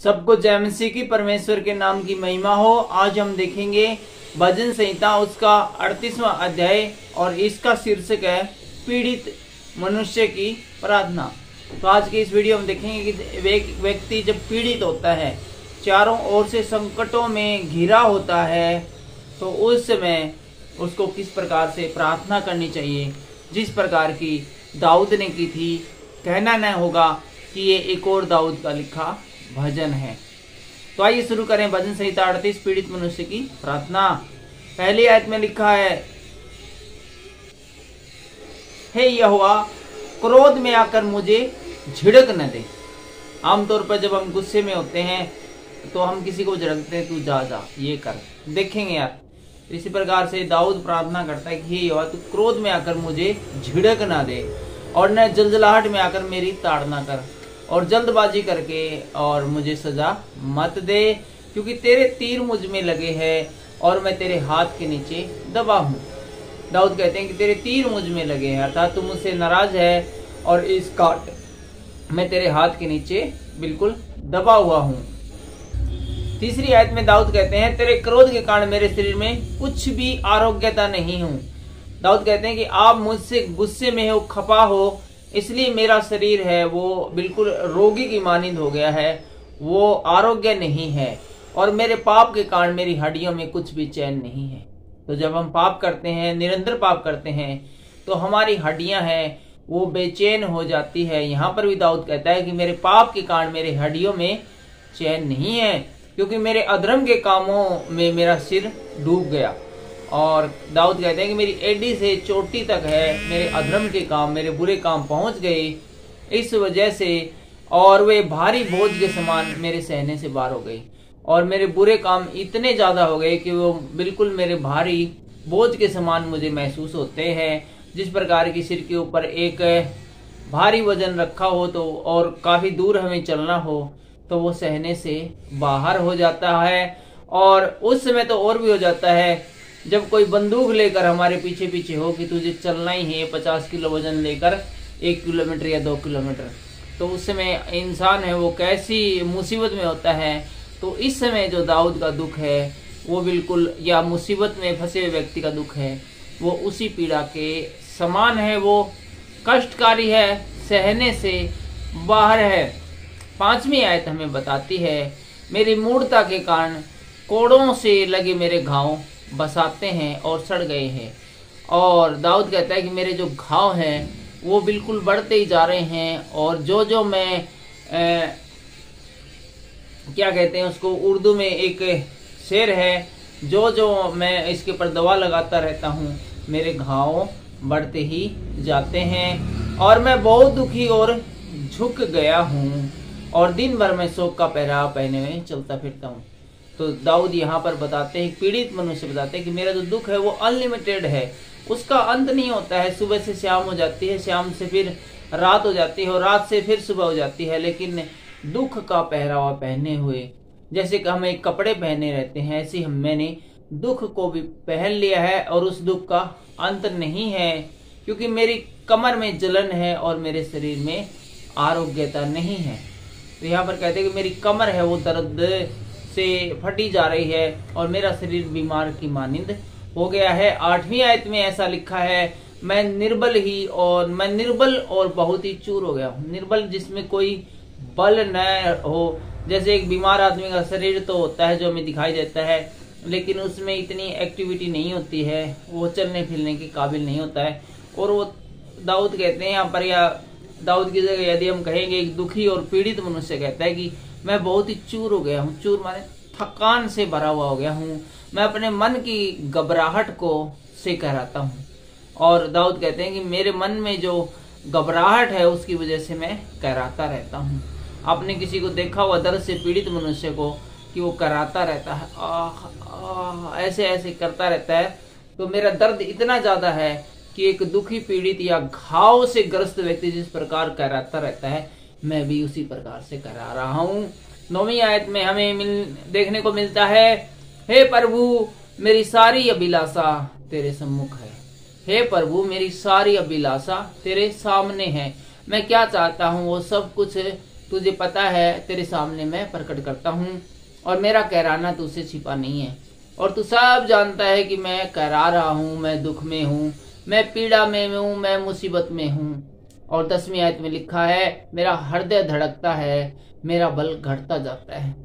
सबको जय मसीह की, परमेश्वर के नाम की महिमा हो। आज हम देखेंगे भजन संहिता उसका 38वां अध्याय और इसका शीर्षक है पीड़ित मनुष्य की प्रार्थना। तो आज की इस वीडियो में देखेंगे कि व्यक्ति जब पीड़ित होता है, चारों ओर से संकटों में घिरा होता है, तो उस समय उसको किस प्रकार से प्रार्थना करनी चाहिए, जिस प्रकार की दाऊद ने की थी। कहना न होगा कि ये एक और दाऊद का लिखा भजन है। तो आइए शुरू करें भजन संहिता 38 पीड़ित मनुष्य की प्रार्थना। पहली आयत में लिखा है, हे यहोवा, क्रोध में आकर मुझे झिड़क न दे। आमतौर पर जब हम गुस्से में होते हैं तो हम किसी को झिड़कते हैं, तू जा जा ये कर, देखेंगे यार। इसी प्रकार से दाऊद प्रार्थना करता है कि हे यहोवा, तू क्रोध में आकर मुझे झिड़क ना दे और न जलजलाहट में आकर मेरी ताड़ना कर और जल्दबाजी करके और मुझे सजा मत दे, क्योंकि तेरे तीर मुझ में लगे हैं और मैं तेरे हाथ के नीचे दबा हूँ। दाऊद कहते हैं कि तेरे तीर मुझ में लगे हैं, अर्थात तू मुझसे नाराज है और इस काट मैं तेरे हाथ के नीचे बिल्कुल दबा हुआ हूँ। तीसरी आयत में दाऊद कहते हैं, तेरे क्रोध के कारण मेरे शरीर में कुछ भी आरोग्यता नहीं हूँ। दाऊद कहते हैं कि आप मुझसे गुस्से में हो, खपा हो, इसलिए मेरा शरीर है वो बिल्कुल रोगी की मानिंद हो गया है, वो आरोग्य नहीं है, और मेरे पाप के कारण मेरी हड्डियों में कुछ भी चैन नहीं है। तो जब हम पाप करते हैं, निरंतर पाप करते हैं, तो हमारी हड्डियां हैं वो बेचैन हो जाती है। यहाँ पर भी दाऊद कहता है कि मेरे पाप के कारण मेरे हड्डियों में चैन नहीं है, क्योंकि मेरे अधर्म के कामों में मेरा सिर डूब गया। और दाऊद कहते हैं कि मेरी एडी से चोटी तक है, मेरे अधर्म के काम, मेरे बुरे काम पहुंच गए इस वजह से, और वे भारी बोझ के समान मेरे सहने से बाहर हो गई। और मेरे बुरे काम इतने ज्यादा हो गए कि वो बिल्कुल मेरे भारी बोझ के समान मुझे महसूस होते हैं। जिस प्रकार की सिर के ऊपर एक भारी वजन रखा हो तो और काफी दूर हमें चलना हो तो वो सहने से बाहर हो जाता है। और उस समय तो और भी हो जाता है जब कोई बंदूक लेकर हमारे पीछे पीछे हो कि तुझे चलना ही है 50 किलो वजन लेकर 1 किलोमीटर या 2 किलोमीटर, तो उस समय इंसान है वो कैसी मुसीबत में होता है। तो इस समय जो दाऊद का दुख है वो बिल्कुल, या मुसीबत में फंसे हुए व्यक्ति का दुख है, वो उसी पीड़ा के समान है, वो कष्टकारी है, सहने से बाहर है। 5वीं आयत हमें बताती है, मेरी मूढ़ता के कारण कोड़ों से लगे मेरे घाव बसाते हैं और सड़ गए हैं। और दाऊद कहता है कि मेरे जो घाव हैं वो बिल्कुल बढ़ते ही जा रहे हैं, और जो मैं क्या कहते हैं उसको, उर्दू में एक शेर है, जो मैं इसके ऊपर दवा लगाता रहता हूँ, मेरे घाव बढ़ते ही जाते हैं, और मैं बहुत दुखी और झुक गया हूँ, और दिन भर मैं शोक का पहरावा पहने हुए चलता फिरता हूँ। तो दाऊद यहाँ पर बताते हैं, पीड़ित मनुष्य बताते हैं कि मेरा जो दुख है वो अनलिमिटेड है, उसका अंत नहीं होता है। सुबह से शाम हो जाती है, शाम से फिर रात हो जाती है, और रात से फिर सुबह हो जाती है, लेकिन दुख का पहरावा पहने हुए, जैसे कि हम एक कपड़े पहने रहते हैं, ऐसे हम मैंने दुख को भी पहन लिया है, और उस दुख का अंत नहीं है, क्योंकि मेरी कमर में जलन है और मेरे शरीर में आरोग्यता नहीं है। तो यहाँ पर कहते हैं कि मेरी कमर है वो दर्द से फटी जा रही है और मेरा शरीर बीमार की मानिंद हो गया है। 8वीं आयत में ऐसा लिखा है, मैं निर्बल और बहुत ही चूर हो गया हूँ। निर्बल जिसमें कोई बल न हो, जैसे एक बीमार आदमी का शरीर तो होता है जो हमें दिखाई देता है, लेकिन उसमें इतनी एक्टिविटी नहीं होती है, वो चलने फिरने के काबिल नहीं होता है। और वो दाऊद कहते हैं यहाँ पर, या दाऊद की जगह यदि हम कहेंगे एक दुखी और पीड़ित मनुष्य कहता है कि मैं बहुत ही चूर हो गया हूँ। चूर माने थकान से भरा हुआ हो गया हूँ, मैं अपने मन की घबराहट को से कहराता हूँ। और दाऊद कहते हैं कि मेरे मन में जो घबराहट है उसकी वजह से मैं कहराता रहता हूँ। आपने किसी को देखा हुआ दर्द से पीड़ित मनुष्य को कि वो कराता रहता है, ऐसे ऐसे करता रहता है। तो मेरा दर्द इतना ज्यादा है कि एक दुखी पीड़ित या घाव से ग्रस्त व्यक्ति जिस प्रकार कराता रहता है, मैं भी उसी प्रकार से करा रहा हूँ। 9वीं आयत में हमें देखने को मिलता है, हे प्रभु मेरी सारी अभिलाषा तेरे सम्मुख है। हे प्रभु मेरी सारी अभिलाषा तेरे सामने है, मैं क्या चाहता हूँ वो सब कुछ तुझे पता है तेरे सामने मैं प्रकट करता हूँ और मेरा कहराना तुझसे छिपा नहीं है। और तू सब जानता है कि मैं कहरा रहा हूँ, मैं दुख में हूँ, मैं पीड़ा में हूँ, मैं मुसीबत में हूँ। और 10वीं आयत में लिखा है, मेरा हृदय धड़कता है, मेरा बल घटता जाता है।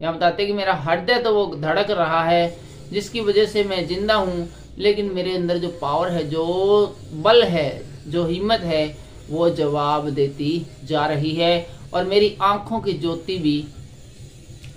यहाँ बताते हैं कि मेरा हृदय तो वो धड़क रहा है जिसकी वजह से मैं जिंदा हूँ, लेकिन मेरे अंदर जो पावर है, जो बल है, जो हिम्मत है, वो जवाब देती जा रही है। और मेरी आंखों की ज्योति भी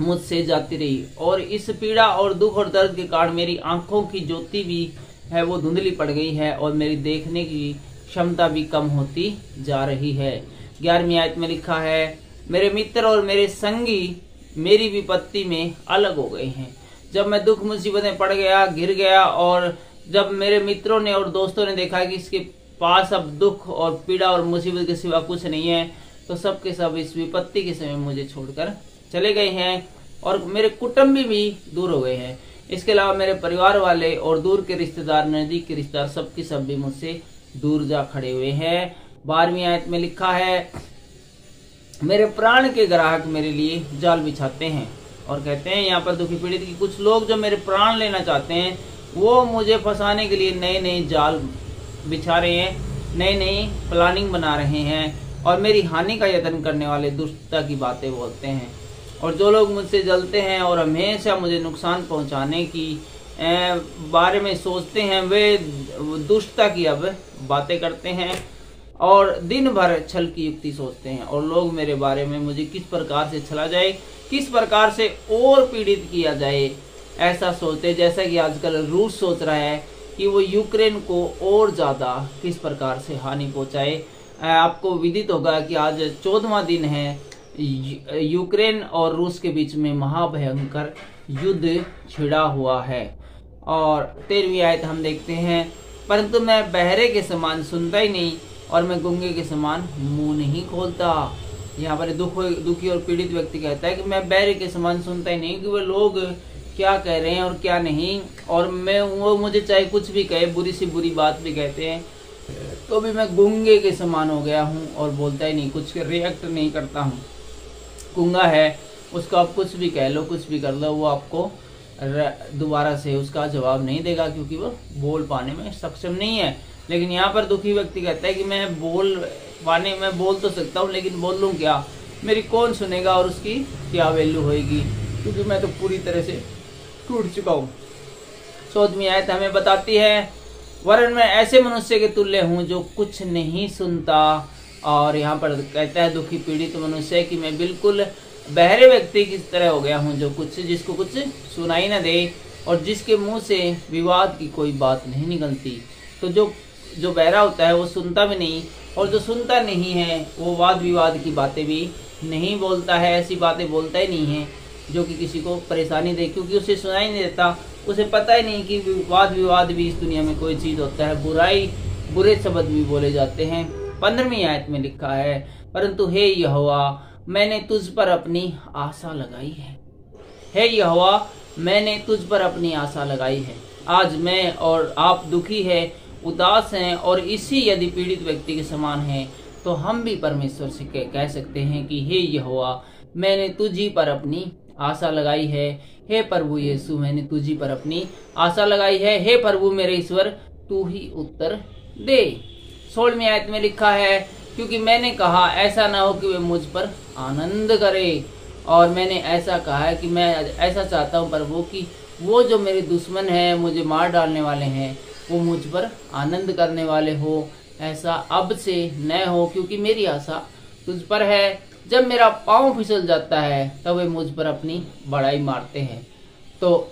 मुझसे जाती रही। और इस पीड़ा और दुख और दर्द के कारण मेरी आंखों की ज्योति भी है वो धुंधली पड़ गई है और मेरी देखने की क्षमता भी कम होती जा रही है। 11वीं आयत में लिखा है, मेरे मित्र और मेरे संगी मेरी विपत्ति में अलग हो गए हैं। जब मैं दुख मुसीबत में पड़ गया, गिर गया, और जब मेरे मित्रों ने और दोस्तों ने देखा कि इसके पास अब दुख और पीड़ा और मुसीबत के सिवा कुछ नहीं है, तो सब के सब इस विपत्ति के समय मुझे छोड़कर चले गए हैं। और मेरे कुटुंबी भी दूर हो गए हैं। इसके अलावा मेरे परिवार वाले और दूर के रिश्तेदार, नजदीक के रिश्तेदार, सबके सब भी मुझसे दूर जा खड़े हुए हैं। 12वीं आयत में लिखा है, मेरे प्राण के ग्राहक मेरे लिए जाल बिछाते हैं। और कहते हैं यहाँ पर दुखी पीड़ित की कुछ लोग जो मेरे प्राण लेना चाहते हैं वो मुझे फंसाने के लिए नए नए जाल बिछा रहे हैं, नई नई प्लानिंग बना रहे हैं और मेरी हानि का यत्न करने वाले दुष्टता की बातें बोलते हैं। और जो लोग मुझसे जलते हैं और हमेशा मुझे नुकसान पहुंचाने की बारे में सोचते हैं, वे दुष्टता की अब बातें करते हैं और दिन भर छल की युक्ति सोचते हैं। और लोग मेरे बारे में मुझे किस प्रकार से छला जाए, किस प्रकार से और पीड़ित किया जाए, ऐसा सोचते हैं। जैसा कि आजकल रूस सोच रहा है कि वो यूक्रेन को और ज़्यादा किस प्रकार से हानि पहुंचाए। आपको विदित होगा कि आज 14वां दिन है, यूक्रेन और रूस के बीच में महाभयंकर युद्ध छिड़ा हुआ है। और 13वीं आयत हम देखते हैं, परंतु मैं बहरे के समान सुनता ही नहीं और मैं गूंगे के समान मुंह नहीं खोलता। यहाँ पर दुखी और पीड़ित व्यक्ति कहता है कि मैं बहरे के समान सुनता ही नहीं कि वो लोग क्या कह रहे हैं और क्या नहीं, और वो मुझे चाहे कुछ भी कहे, बुरी सी बुरी बात भी कहते हैं, तो भी मैं गूंगे के समान हो गया हूँ और बोलता ही नहीं, कुछ रिएक्ट नहीं करता हूँ। गूंगा है, उसको आप कुछ भी कह लो, कुछ भी कर लो, वो आपको दोबारा से उसका जवाब नहीं देगा क्योंकि वो बोल पाने में सक्षम नहीं है। लेकिन यहाँ पर दुखी व्यक्ति कहता है कि मैं बोल तो सकता हूँ, लेकिन बोल लूँ क्या, मेरी कौन सुनेगा और उसकी क्या वैल्यू होएगी, क्योंकि मैं तो पूरी तरह से टूट चुका हूँ। 14वीं आयत हमें बताती है, वरन मैं ऐसे मनुष्य के तुल्य हूँ जो कुछ नहीं सुनता। और यहाँ पर कहता है दुखी पीड़ित मनुष्य कि मैं बिल्कुल बहरे व्यक्ति की तरह हो गया हूँ, जिसको कुछ सुनाई न दे और जिसके मुंह से विवाद की कोई बात नहीं निकलती। तो जो बहरा होता है वो सुनता भी नहीं, और जो सुनता नहीं है वो वाद विवाद की बातें भी नहीं बोलता है, ऐसी बातें बोलता ही नहीं है जो कि किसी को परेशानी दे, क्योंकि उसे सुनाई नहीं देता, उसे पता ही नहीं कि वाद विवाद भी इस दुनिया में कोई चीज़ होता है, बुरे शब्द भी बोले जाते हैं। 15वीं आयत में लिखा है, परंतु हे यहोवा मैंने तुझ पर अपनी आशा लगाई है। हे यहोवा मैंने तुझ पर अपनी आशा लगाई है। आज मैं और आप दुखी है, उदास हैं और इसी यदि पीड़ित व्यक्ति के समान हैं, तो हम भी परमेश्वर से कह सकते हैं कि हे यहोवा मैंने तुझी पर अपनी आशा लगाई है। हे प्रभु यीशु मैंने तुझी पर अपनी आशा लगाई है। हे प्रभु मेरे ईश्वर तू ही उत्तर दे। 16वीं आयत में लिखा है, क्योंकि मैंने कहा ऐसा ना हो कि वे मुझ पर आनंद करे, और मैंने ऐसा कहा है कि मैं ऐसा चाहता हूँ प्रभु कि वो जो मेरे दुश्मन हैं, मुझे मार डालने वाले हैं, वो मुझ पर आनंद करने वाले हो। ऐसा अब से न हो, क्योंकि मेरी आशा तुझ पर है। जब मेरा पाँव फिसल जाता है तब वे मुझ पर अपनी बड़ाई मारते हैं। तो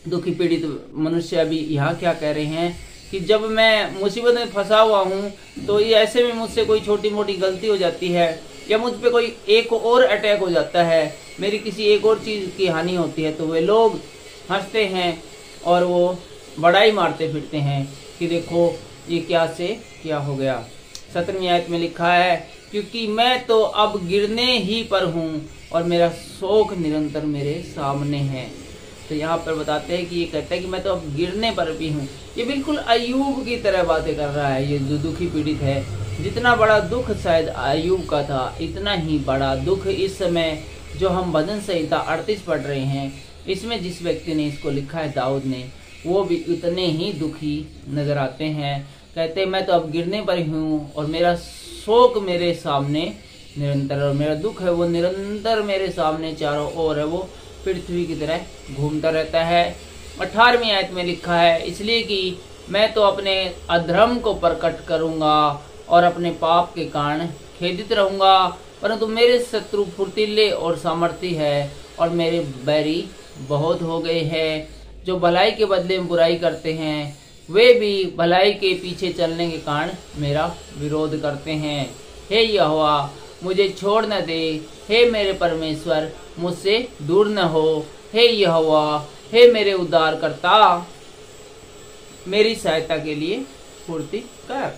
दुखी पीड़ित मनुष्य अभी यहाँ क्या कह रहे हैं कि जब मैं मुसीबत में फंसा हुआ हूँ तो ये ऐसे में मुझसे कोई छोटी मोटी गलती हो जाती है, या मुझ पे कोई एक और अटैक हो जाता है, मेरी किसी एक और चीज़ की हानि होती है, तो वे लोग हंसते हैं और वो बड़ाई मारते फिरते हैं कि देखो ये क्या से क्या हो गया। 17वीं आयत में लिखा है, क्योंकि मैं तो अब गिरने ही पर हूँ और मेरा शोक निरंतर मेरे सामने है। तो यहाँ पर बताते हैं कि ये कहता है कि मैं तो अब गिरने पर भी हूँ। ये बिल्कुल अय्यूब की तरह बातें कर रहा है, ये जो दुखी पीड़ित है जितना बड़ा दुख शायद अय्यूब का था, इतना ही बड़ा दुख इस समय जो हम भजन संहिता 38 पढ़ रहे हैं, इसमें जिस व्यक्ति ने इसको लिखा है दाऊद ने, वो भी उतने ही दुखी नजर आते हैं। कहते मैं तो अब गिरने पर ही हूँ और मेरा शोक मेरे सामने निरंतर, और मेरा दुख है वो निरंतर मेरे सामने चारों ओर है, वो पृथ्वी की तरह घूमता रहता है। 18वीं आयत में लिखा है, इसलिए कि मैं तो अपने अधर्म को प्रकट करूंगा और अपने पाप के कारण खेदित रहूंगा, परंतु मेरे शत्रु फुर्तीले और सामर्थी है और मेरे बैरी बहुत हो गए हैं। जो भलाई के बदले में बुराई करते हैं वे भी भलाई के पीछे चलने के कारण मेरा विरोध करते हैं। हे यहोवा मुझे छोड़ न दे, हे मेरे परमेश्वर मुझसे दूर न हो। हे यहोवा, हे मेरे उद्धारकर्ता, मेरी सहायता के लिए फुर्ती कर।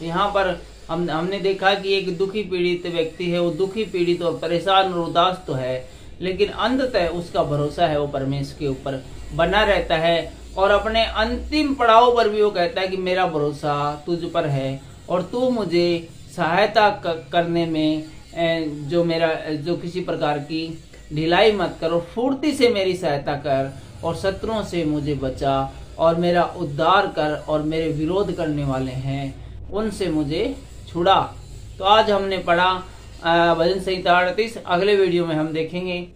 यहाँ पर हमने देखा कि एक दुखी पीड़ित व्यक्ति है, वो दुखी पीड़ित और परेशान और उदास तो है, लेकिन अंततः उसका भरोसा है वो परमेश्वर के ऊपर बना रहता है, और अपने अंतिम पड़ाव पर भी वो कहता है कि मेरा भरोसा तुझ पर है और तू मुझे सहायता करने में जो किसी प्रकार की ढिलाई मत कर, और फुर्ती से मेरी सहायता कर और शत्रुओं से मुझे बचा और मेरा उद्धार कर, और मेरे विरोध करने वाले हैं उनसे मुझे छुड़ा। तो आज हमने पढ़ा भजन संहिता 38। अगले वीडियो में हम देखेंगे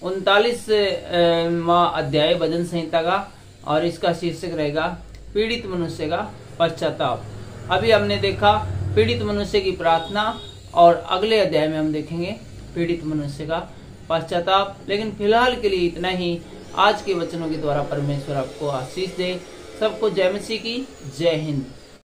39वां अध्याय भजन संहिता का, और इसका शीर्षक रहेगा पीड़ित मनुष्य का पश्चाताप। अभी हमने देखा पीड़ित मनुष्य की प्रार्थना, और अगले अध्याय में हम देखेंगे पीड़ित मनुष्य का पश्चाताप। लेकिन फिलहाल के लिए इतना ही। आज के वचनों के द्वारा परमेश्वर आपको आशीष दे। सबको जय मसीह की, जय हिंद।